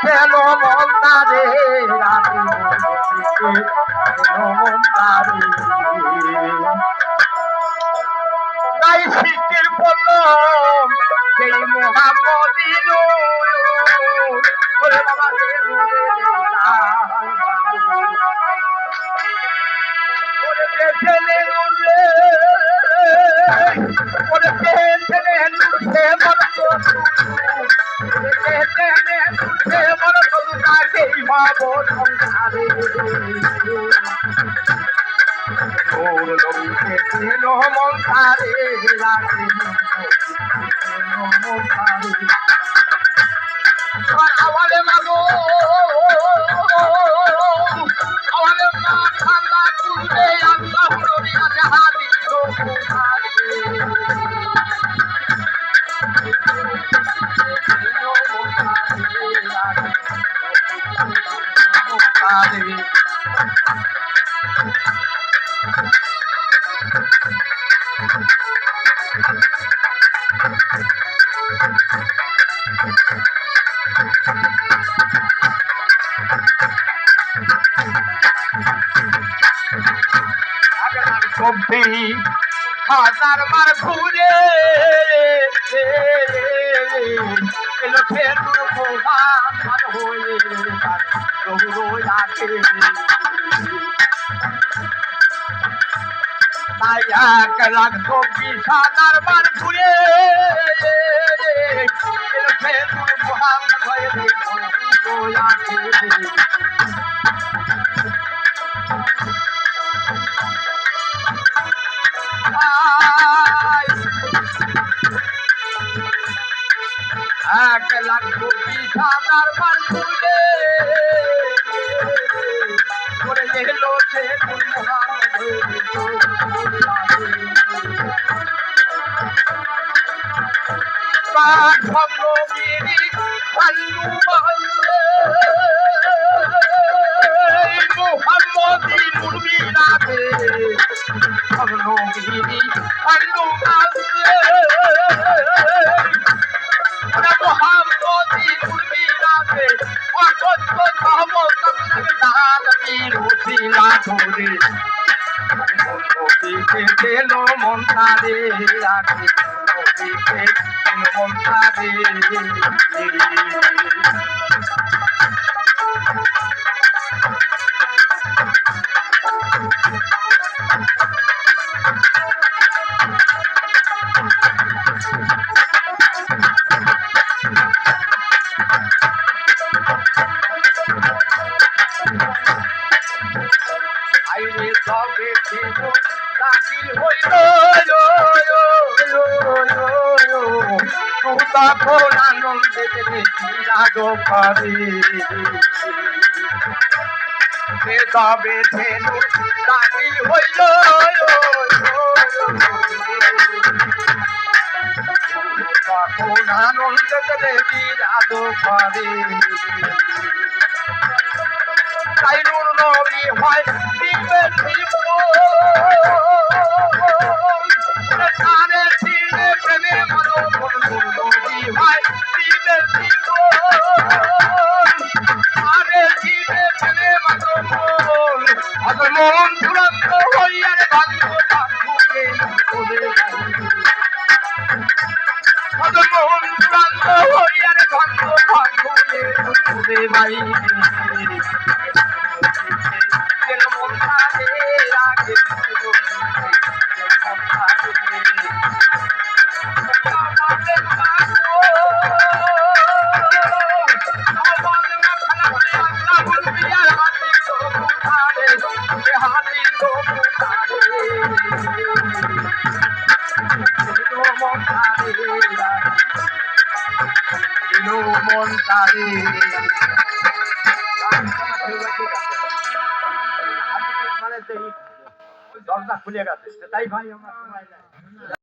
কেন মন তারে মন তারে তাই সৃষ্টির প্রথম সেই মোহাম্মদিন বাবা মন তারে রাখে আমারে মাগো আমারে মা ঠান্ডা খুলবে আল্লাহ নবীরা জাহানি হাজার বার ঘুরে এলো ফেরুর মোহাম্মদ হয়ে আছে তাই 1,24,000 বার ঘুরে এলো ফেরুর মোহাম্মদ হয়ে আছে এক লাখ 24,000 বার ঘুরে করে এলো সে মোহাম্মদী মুরবিরাতে নবীরি পান্ডু মোহাম্মদী মুরবিরাতে অসত্য সহমতান বিরোধীরা ধরে নবীকে দিল মন তারে রাখে নবীকে দিল মন তারে দাখিল হইল তখন আনন্দে রাগ পাবে তবে ধেনু দাখিল হইল তখন আনন্দে রাগ পাবে তাই নূর নবী হয় দিবেন তারে ছিঁড়ে প্রেমে মনো নূর নবী হয় দিবেন তারে ছিঁড়ে প্রেমে মনো মন চূড়ান্ত হইয়ার ভাগ্য ভাগ্যে মন চূড়ান্ত হইয়ার ভাগ্য ভাগ্যে ভাই মন তারে দরজা খুলে গেছে তাই ভাই আমরা